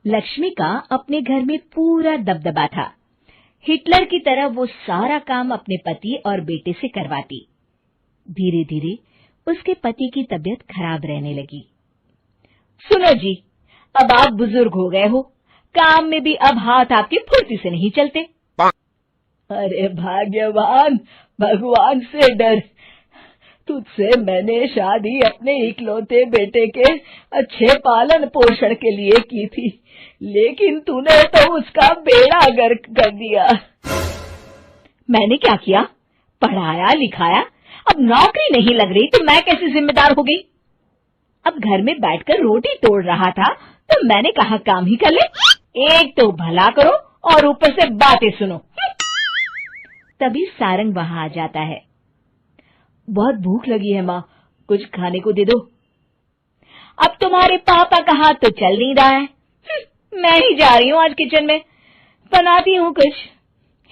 लक्ष्मी का अपने घर में पूरा दबदबा था। हिटलर की तरह वो सारा काम अपने पति और बेटे से करवाती। धीरे धीरे उसके पति की तबीयत खराब रहने लगी। सुनो जी, अब आप बुजुर्ग हो गए हो, काम में भी अब हाथ आपके फुर्ती से नहीं चलते। अरे भाग्यवान, भगवान से डर। तुझसे मैंने शादी अपने इकलौते बेटे के अच्छे पालन पोषण के लिए की थी, लेकिन तूने तो उसका बेड़ा गर्क कर दिया। मैंने क्या किया? पढ़ाया लिखाया, अब नौकरी नहीं लग रही तो मैं कैसे जिम्मेदार हो गई? अब घर में बैठकर रोटी तोड़ रहा था तो मैंने कहा काम ही कर ले। एक तो भला करो और ऊपर से बातें सुनो। तभी सारंग वहां आ जाता है। बहुत भूख लगी है माँ, कुछ खाने को दे दो। अब तुम्हारे पापा का हाथ तो चल नहीं रहा है। मैं ही जा रही हूँ आज किचन में, बनाती हूँ कुछ।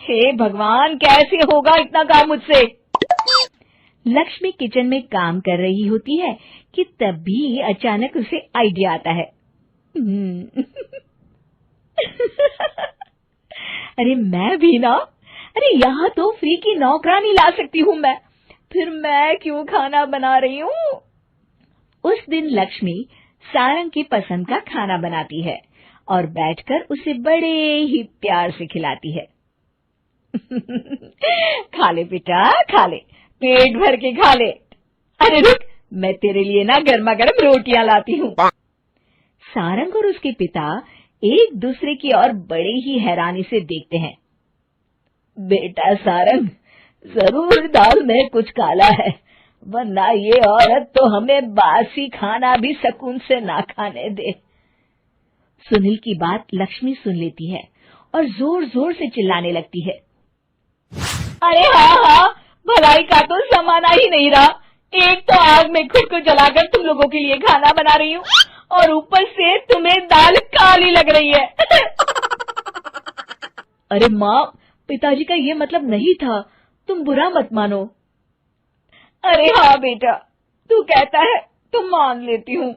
हे भगवान, कैसे होगा इतना काम मुझसे? लक्ष्मी किचन में काम कर रही होती है कि तभी अचानक उसे आइडिया आता है। अरे मैं भी ना, अरे यहाँ तो फ्री की नौकरानी ला सकती हूँ मैं, फिर मैं क्यों खाना बना रही हूँ? उस दिन लक्ष्मी सारंग की पसंद का खाना बनाती है और बैठकर उसे बड़े ही प्यार से खिलाती है। खा ले बेटा, खा ले, पेट भर के खा ले। अरे रुक, मैं तेरे लिए ना गर्मा गर्म रोटियां लाती हूँ। सारंग और उसके पिता एक दूसरे की ओर बड़े ही हैरानी से देखते हैं। बेटा सारंग, जरूर दाल में कुछ काला है, वरना ये औरत तो हमें बासी खाना भी सुकून से ना खाने दे। सुनील की बात लक्ष्मी सुन लेती है और जोर जोर से चिल्लाने लगती है। अरे हाँ, भलाई का तो जमाना ही नहीं रहा। एक तो आग में खुद को जलाकर तुम लोगों के लिए खाना बना रही हूँ और ऊपर से तुम्हें दाल काली लग रही है। अरे माँ, पिताजी का ये मतलब नहीं था, तुम बुरा मत मानो। अरे हाँ बेटा, तू कहता है तो मान लेती हूँ।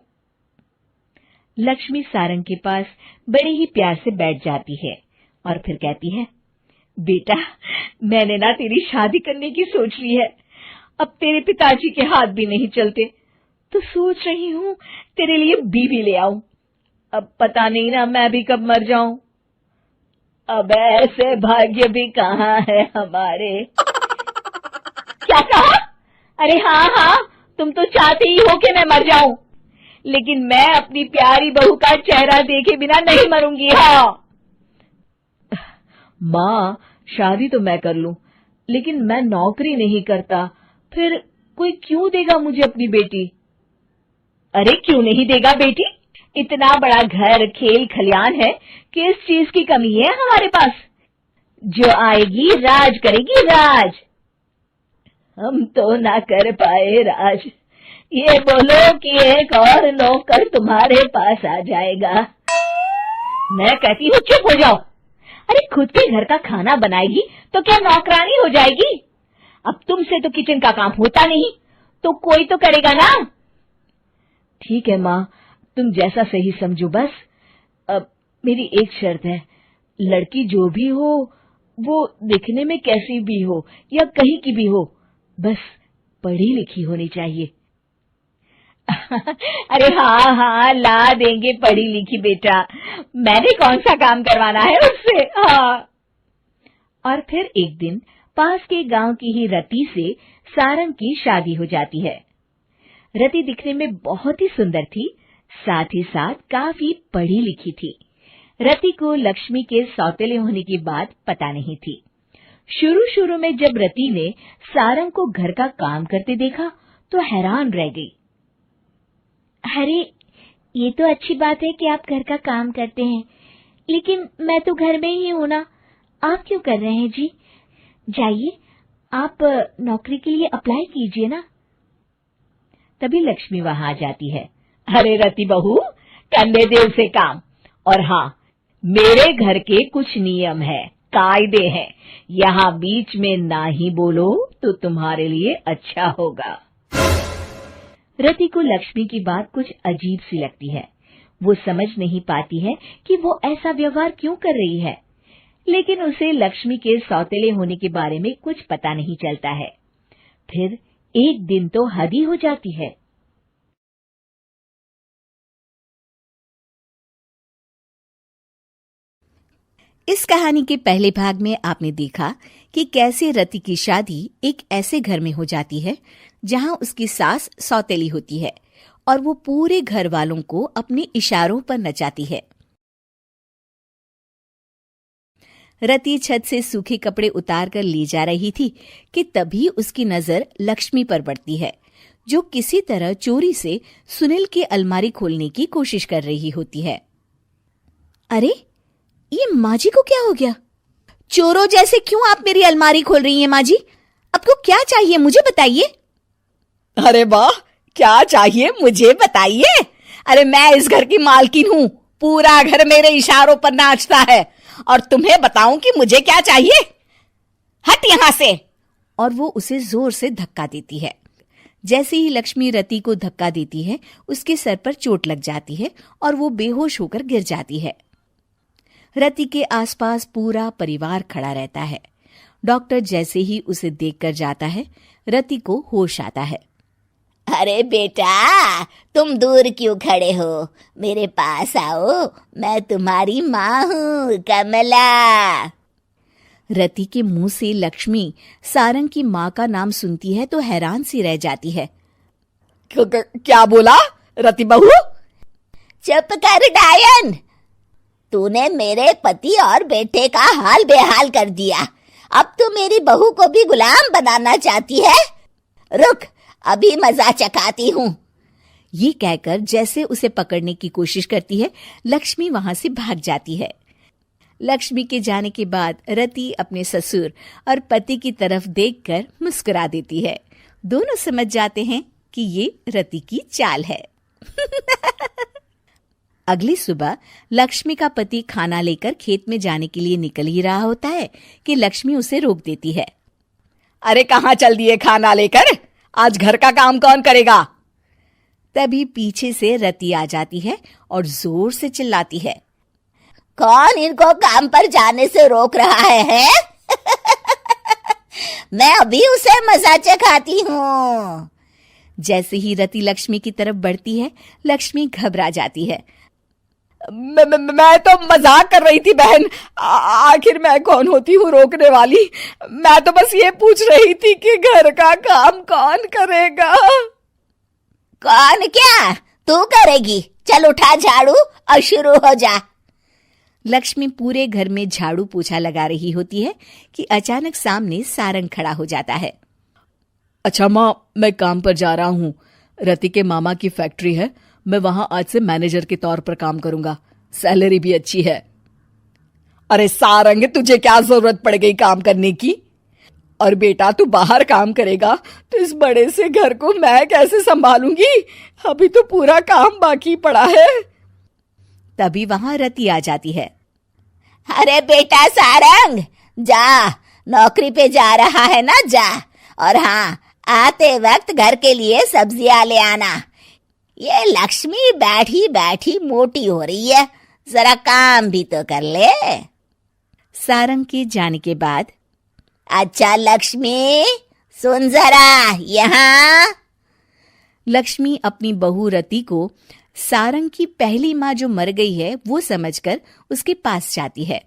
लक्ष्मी सारंग के पास बड़े ही प्यार से बैठ जाती है और फिर कहती है, बेटा मैंने ना तेरी शादी करने की सोच ली है। अब तेरे पिताजी के हाथ भी नहीं चलते तो सोच रही हूँ तेरे लिए बीवी ले आऊं। अब पता नहीं ना मैं भी कब मर जाऊं। अब ऐसे भाग्य भी कहाँ है हमारे। क्या कहा? अरे हाँ, तुम तो चाहते ही हो कि मैं मर जाऊं, लेकिन मैं अपनी प्यारी बहू का चेहरा देखे बिना नहीं मरूंगी। हाँ माँ, शादी तो मैं कर लूं, लेकिन मैं नौकरी नहीं करता, फिर कोई क्यों देगा मुझे अपनी बेटी? अरे क्यों नहीं देगा बेटी? इतना बड़ा घर, खेल खलियान है, किस चीज की कमी है हमारे पास? जो आएगी राज करेगी, राज। हम तो ना कर पाए राज, ये बोलो कि एक और नौकर तुम्हारे पास आ जाएगा। मैं कहती हूँ चुप हो जाओ। अरे खुद के घर का खाना बनाएगी तो क्या नौकरानी हो जाएगी? अब तुमसे तो किचन का काम होता नहीं, तो कोई तो करेगा ना। ठीक है माँ, तुम जैसा सही समझो बस। अब मेरी एक शर्त है, लड़की जो भी हो वो दिखने में कैसी भी हो या कहीं की भी हो, बस पढ़ी लिखी होनी चाहिए। अरे हाँ, ला देंगे पढ़ी लिखी बेटा, मैंने कौन सा काम करवाना है उससे। हाँ। और फिर एक दिन पास के गांव की ही रति से सारंग की शादी हो जाती है। रति दिखने में बहुत ही सुंदर थी, साथ ही साथ काफी पढ़ी लिखी थी। रति को लक्ष्मी के सौतेले होने की बात पता नहीं थी। शुरू में जब रति ने सारंग को घर का काम करते देखा तो हैरान रह गई। अरे ये तो अच्छी बात है कि आप घर का काम करते हैं, लेकिन मैं तो घर में ही हूं ना, आप क्यों कर रहे हैं जी? जाइए, आप नौकरी के लिए अप्लाई कीजिए ना। तभी लक्ष्मी वहां आ जाती है। अरे रति बहू, करने दे उसे काम। और हाँ, मेरे घर के कुछ नियम है, कायदे हैं, यहाँ बीच में ना ही बोलो तो तुम्हारे लिए अच्छा होगा। रति को लक्ष्मी की बात कुछ अजीब सी लगती है। वो समझ नहीं पाती है कि वो ऐसा व्यवहार क्यों कर रही है, लेकिन उसे लक्ष्मी के सौतेले होने के बारे में कुछ पता नहीं चलता है। फिर एक दिन तो हद ही हो जाती है। इस कहानी के पहले भाग में आपने देखा कि कैसे रति की शादी एक ऐसे घर में हो जाती है जहां उसकी सास सौतेली होती है और वो पूरे घर वालों को अपने इशारों पर नचाती है। रति छत से सूखे कपड़े उतार कर ले जा रही थी कि तभी उसकी नजर लक्ष्मी पर पड़ती है, जो किसी तरह चोरी से सुनील की अलमारी खोलने की कोशिश कर रही होती है। अरे, ये माँ जी को क्या हो गया? चोरों जैसे क्यों आप मेरी अलमारी खोल रही हैं माँ जी? आपको क्या चाहिए मुझे बताइए। अरे वाह, क्या चाहिए मुझे बताइए। अरे मैं इस घर की मालकिन हूँ, पूरा घर मेरे इशारों पर नाचता है और तुम्हें बताऊं कि मुझे क्या चाहिए? हट यहाँ से। और वो उसे जोर से धक्का देती है। जैसे ही लक्ष्मी रति को धक्का देती है, उसके सर पर चोट लग जाती है और वो बेहोश होकर गिर जाती है। रति के आसपास पूरा परिवार खड़ा रहता है। डॉक्टर जैसे ही उसे देखकर जाता है, रति को होश आता है। अरे बेटा, तुम दूर क्यों खड़े हो? मेरे पास आओ, मैं तुम्हारी माँ हूँ, कमला। रति के मुंह से लक्ष्मी सारंग की माँ का नाम सुनती है तो हैरान सी रह जाती है। क्या बोला रति बहू? चुप कर डायन, तूने मेरे पति और बेटे का हाल बेहाल कर दिया। अब तू मेरी बहू को भी गुलाम बनाना चाहती है? रुक, अभी मजा चखाती हूँ। ये कहकर जैसे उसे पकड़ने की कोशिश करती है, लक्ष्मी वहां से भाग जाती है। लक्ष्मी के जाने के बाद रति अपने ससुर और पति की तरफ देखकर मुस्कुरा देती है। दोनों समझ जाते हैं कि ये रति की चाल है। अगली सुबह लक्ष्मी का पति खाना लेकर खेत में जाने के लिए निकल ही रहा होता है कि लक्ष्मी उसे रोक देती है। अरे कहाँ चल दिए खाना लेकर? आज घर का काम कौन करेगा? तभी पीछे से रति आ जाती है और जोर से चिल्लाती है। कौन इनको काम पर जाने से रोक रहा है? मैं अभी उसे मजा चखाती हूँ। जैसे ही रति लक्ष्मी की तरफ बढ़ती है, लक्ष्मी घबरा जाती है। मैं तो मजाक कर रही थी बहन। आखिर मैं कौन होती हूँ रोकने वाली? मैं तो बस ये पूछ रही थी कि घर का काम कौन करेगा? कौन क्या? तू करेगी। चल उठा झाड़ू और शुरू हो जा। लक्ष्मी पूरे घर में झाड़ू पोछा लगा रही होती है कि अचानक सामने सारंग खड़ा हो जाता है। अच्छा माँ, मैं काम पर जा रहा हूँ। रति के मामा की फैक्ट्री है, मैं वहां आज से मैनेजर के तौर पर काम करूंगा। सैलरी भी अच्छी है। अरे सारंग, तुझे क्या जरूरत पड़ गई काम करने की? और बेटा, तू बाहर काम करेगा तो इस बड़े से घर को मैं कैसे संभालूंगी? अभी तो पूरा काम बाकी पड़ा है। तभी वहां रति आ जाती है। अरे बेटा सारंग, जा, नौकरी पे जा रहा है ना, जा। और हाँ, आते वक्त घर के लिए सब्जियां ले आना। ये लक्ष्मी बैठी बैठी मोटी हो रही है, जरा काम भी तो कर ले। सारंग के जाने के बाद, अच्छा लक्ष्मी, सुन जरा यहाँ। लक्ष्मी अपनी बहू रति को सारंग की पहली माँ जो मर गई है वो समझकर उसके पास जाती है।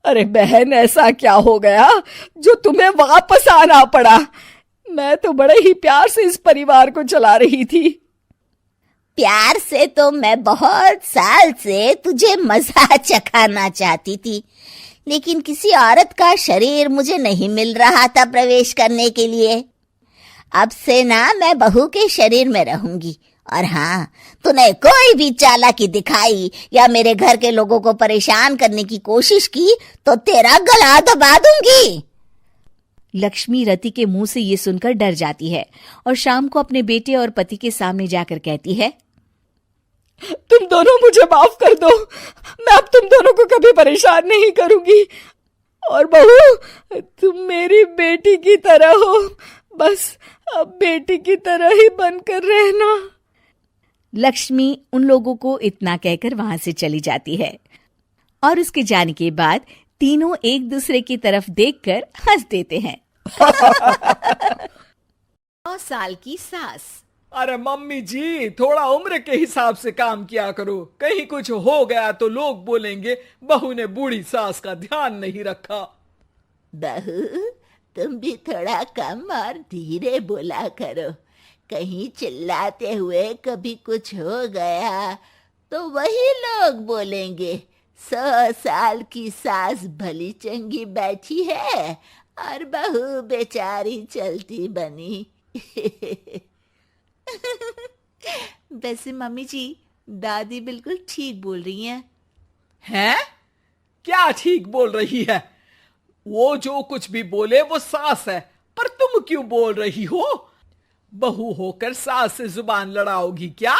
अरे बहन, ऐसा क्या हो गया जो तुम्हें वापस आना पड़ा? मैं तो बड़े ही प्यार से इस परिवार को चला रही थी। प्यार से तो मैं बहुत साल से तुझे मजा चखाना चाहती थी, लेकिन किसी औरत का शरीर मुझे नहीं मिल रहा था प्रवेश करने के लिए। अब से ना मैं बहू के शरीर में रहूंगी। और हाँ, तूने कोई भी चालाकी दिखाई या मेरे घर के लोगों को परेशान करने की कोशिश की तो तेरा गला दबा दूंगी। लक्ष्मी रति के मुंह से ये सुनकर डर जाती है और शाम को अपने बेटे और पति के सामने जाकर कहती है, तुम दोनों मुझे माफ कर दो, मैं अब तुम दोनों को कभी परेशान नहीं करूंगी। और बहू, तुम मेरी बेटी की तरह हो, बस अब बेटी की तरह ही बनकर रहना। लक्ष्मी उन लोगों को इतना कहकर वहां से चली जाती है और उसके जाने के बाद तीनों एक दूसरे की तरफ देखकर हंस देते हैं। 9 साल की सास। अरे मम्मी जी, थोड़ा उम्र के हिसाब से काम किया करो। कहीं कुछ हो गया तो लोग बोलेंगे बहू ने बूढ़ी सास का ध्यान नहीं रखा। बहू, तुम भी थोड़ा कम और धीरे बोला करो। कहीं चिल्लाते हुए कभी कुछ हो गया तो वही लोग बोलेंगे 100 साल की सास भली चंगी बैठी है और बहू बेचारी चलती बनी। वैसे मम्मी जी, दादी बिल्कुल ठीक बोल रही हैं। हैं? क्या ठीक बोल रही है? वो जो कुछ भी बोले वो सास है, पर तुम क्यों बोल रही हो? बहू होकर सास से जुबान लड़ाओगी क्या?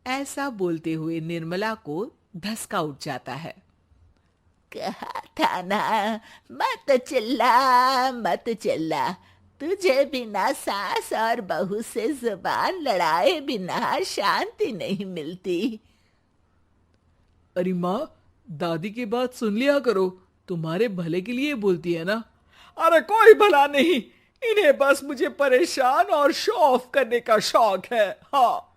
ऐसा बोलते हुए निर्मला को धसका उठ जाता है। कहा था ना, मत चिल्ला मत चिल्ला। तुझे बिना सास और बहू से जुबान लड़ाए बिना शांति नहीं मिलती। अरे माँ, दादी की बात सुन लिया करो, तुम्हारे भले के लिए बोलती है ना। अरे कोई भला नहीं, इन्हें बस मुझे परेशान और शो ऑफ करने का शौक है। हाँ।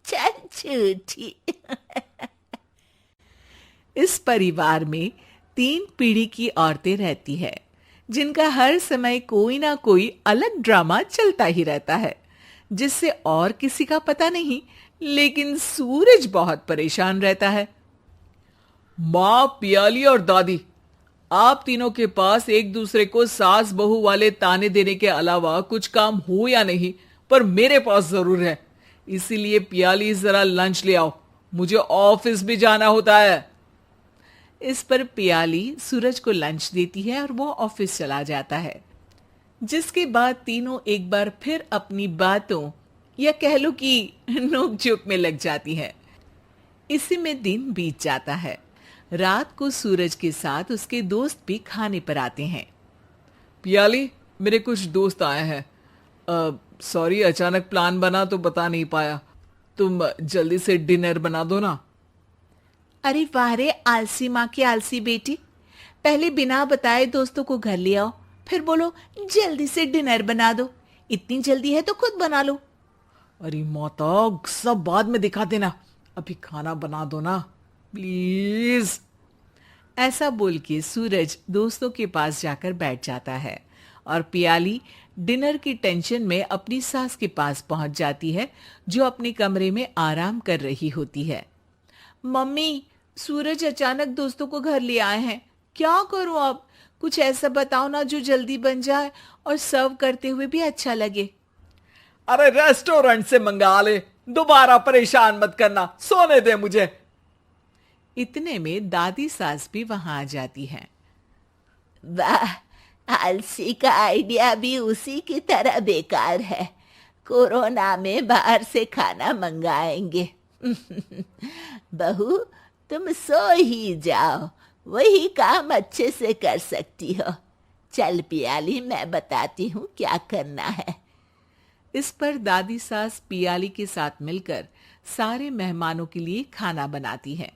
चल झूठी। इस परिवार में 3 पीढ़ी की औरतें रहती है, जिनका हर समय कोई ना कोई अलग ड्रामा चलता ही रहता है, जिससे और किसी का पता नहीं, लेकिन सूरज बहुत परेशान रहता है। माँ, पियाली और दादी, आप तीनों के पास एक दूसरे को सास बहू वाले ताने देने के अलावा कुछ काम हो या नहीं, पर मेरे पास जरूर है। इसीलिए पियाली जरा लंच ले आओ, मुझे ऑफिस भी जाना होता है। इस पर पियाली सूरज को लंच देती है और वो ऑफिस चला जाता है, जिसके बाद तीनों एक बार फिर अपनी बातों या कह लो कि नोक-झोंक में लग जाती हैं। इसी में दिन बीत जाता है। रात को सूरज के साथ उसके दोस्त भी खाने पर आते हैं। पियाली, मेरे कुछ दोस्त आए हैं। सॉरी, अचानक प्लान बना तो बता नहीं पाया। तुम जल्दी से डिनर बना दो ना। अरे वाह रे आलसी माँ की आलसी बेटी, पहले बिना बताए दोस्तों को घर ले आओ, फिर बोलो जल्दी से डिनर बना दो। इतनी जल्दी है तो खुद बना लो। अरे माता, सब बाद में दिखा देना, अभी खाना बना दो ना प्लीज। ऐसा बोल के सूरज दोस्तों के पास जाकर बैठ जाता है और पियाली डिनर की टेंशन में अपनी सास के पास पहुंच जाती है, जो अपने कमरे में आराम कर रही होती है। मम्मी, सूरज अचानक दोस्तों को घर ले आए हैं, क्या करूं अब? कुछ ऐसा बताओ ना जो जल्दी बन जाए और सर्व करते हुए भी अच्छा लगे। अरे रेस्टोरेंट से मंगा ले, दोबारा परेशान मत करना, सोने दे मुझे। इतने में दादी सास भी वहां आ जाती है। वाह, आलसी का आइडिया भी उसी की तरह बेकार है। कोरोना में बाहर से खाना मंगाएंगे। बहू, तुम सो ही जाओ, वही काम अच्छे से कर सकती हो। चल पियाली, मैं बताती हूँ क्या करना है। इस पर दादी सास पियाली के साथ मिलकर सारे मेहमानों के लिए खाना बनाती है,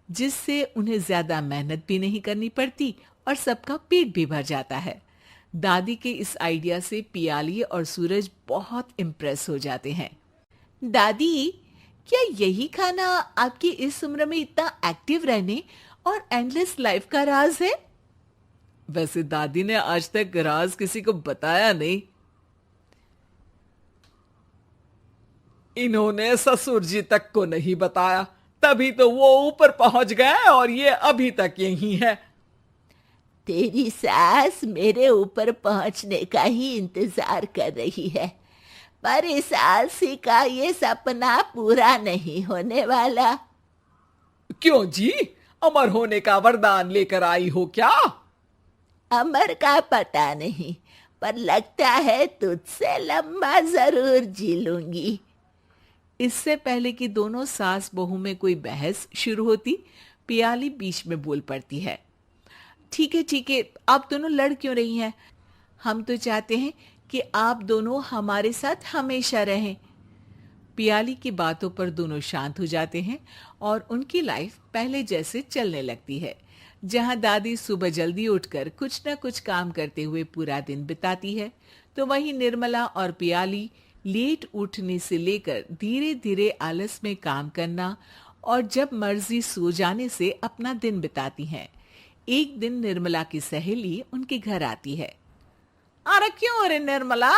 जिससे उन्हें ज्यादा मेहनत भी नहीं करनी पड़ती और सबका पेट भी भर जाता है। दादी के इस आइडिया से पियाली और सूरज बहुत इम्प्रेस हो जाते हैं। दादी, क्या यही खाना आपकी इस उम्र में इतना एक्टिव रहने और एंडलेस लाइफ का राज है? वैसे दादी ने आज तक राज किसी को बताया नहीं। इन्होंने ससुर जी तक को नहीं बताया, तभी तो वो ऊपर पहुंच गए और ये अभी तक यही है। तेरी सास मेरे ऊपर पहुंचने का ही इंतजार कर रही है, पर इस आलसी का ये सपना पूरा नहीं होने वाला। क्यों जी, अमर होने का वरदान लेकर आई हो क्या? अमर का पता नहीं, पर लगता है तुझसे लंबा जरूर जी लूंगी। इससे पहले कि दोनों सास बहू में कोई बहस शुरू होती, पियाली बीच में बोल पड़ती है। ठीक है, आप दोनों लड़ क्यों रही हैं? हम तो चाहते हैं कि आप दोनों हमारे साथ हमेशा रहें। पियाली की बातों पर दोनों शांत हो जाते हैं और उनकी लाइफ पहले जैसे चलने लगती है, जहां दादी सुबह जल्दी उठकर कुछ न कुछ काम करते हुए पूरा दिन बिताती है, तो वहीं निर्मला और पियाली लेट उठने से लेकर धीरे धीरे आलस में काम करना और जब मर्जी सो जाने से अपना दिन बिताती हैं। एक दिन निर्मला की सहेली उनके घर आती है। अरे क्यों रे निर्मला,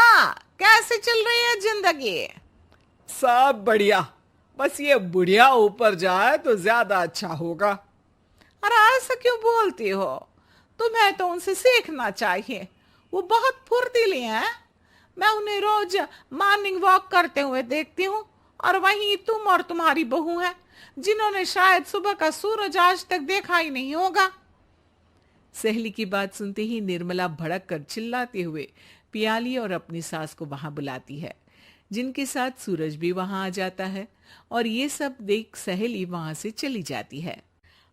कैसे चल रही है जिंदगी? सब बढ़िया, बस ये बुढ़िया ऊपर जाए तो ज्यादा अच्छा होगा। अरे ऐसा क्यों बोलती हो? तुम्हें तो उनसे सीखना चाहिए, वो बहुत फुर्तीली हैं। मैं उन्हें रोज मॉर्निंग वॉक करते हुए देखती हूँ, और वहीं तुम और तुम्हारी बहू है जिन्होंने शायद सुबह का सूरज आज तक देखा ही नहीं होगा। सहेली की बात सुनते ही निर्मला भड़क कर चिल्लाते हुए पियाली और अपनी सास को वहां बुलाती है, जिनके साथ सूरज भी वहां आ जाता है, और ये सब देख सहेली वहां से चली जाती है।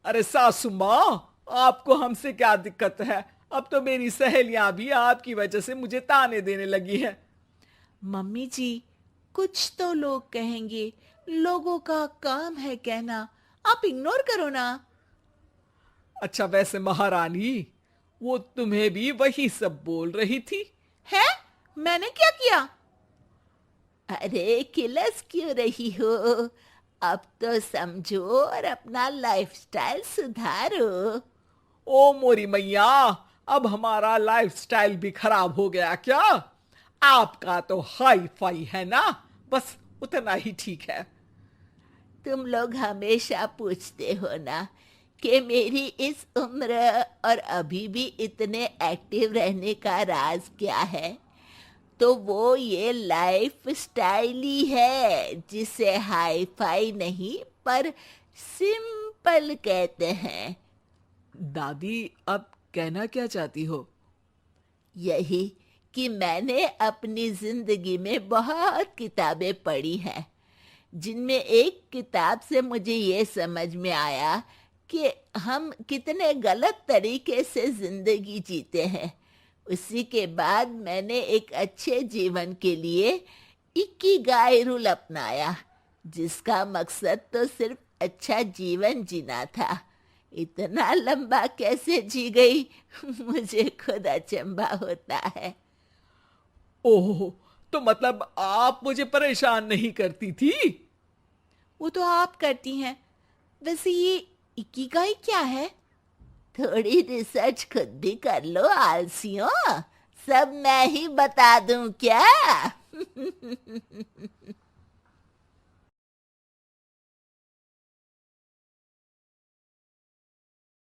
अरे सासू माँ, आपको हमसे क्या दिक्कत है? अब तो मेरी सहेलियां भी आपकी वजह से मुझे ताने देने लगी है। मम्मी जी, कुछ तो लोग कहेंगे, लोगों का काम है कहना, आप इग्नोर करो ना। अच्छा वैसे महारानी, वो तुम्हें भी वही सब बोल रही थी? है? मैंने क्या किया? अरे किलस क्यों रही हो? अब तो समझो और अपना लाइफस्टाइल सुधारो। ओ मोरी मैया, अब हमारा लाइफस्टाइल भी खराब हो गया क्या? आपका तो हाई फाई है ना, बस उतना ही ठीक है। तुम लोग हमेशा पूछते हो ना कि मेरी इस उम्र और अभी भी इतने एक्टिव रहने का राज क्या है, तो वो ये लाइफ स्टाइल ही है, जिसे हाई फाई नहीं पर सिंपल कहते हैं। दादी, अब कहना क्या चाहती हो? यही कि मैंने अपनी जिंदगी में बहुत किताबें पढ़ी हैं, जिनमें एक किताब से मुझे ये समझ में आया कि हम कितने गलत तरीके से जिंदगी जीते हैं। उसी के बाद मैंने एक अच्छे जीवन के लिए इकिगाई रूल अपनाया, जिसका मकसद तो सिर्फ अच्छा जीवन जीना था। इतना लंबा कैसे जी गई मुझे खुद अचंभा होता है। ओह, तो मतलब आप मुझे परेशान नहीं करती थी? वो तो आप करती हैं। वैसे ये इकिगाई क्या है? थोड़ी रिसर्च खुद भी कर लो आलसियों, सब मैं ही बता दूं क्या?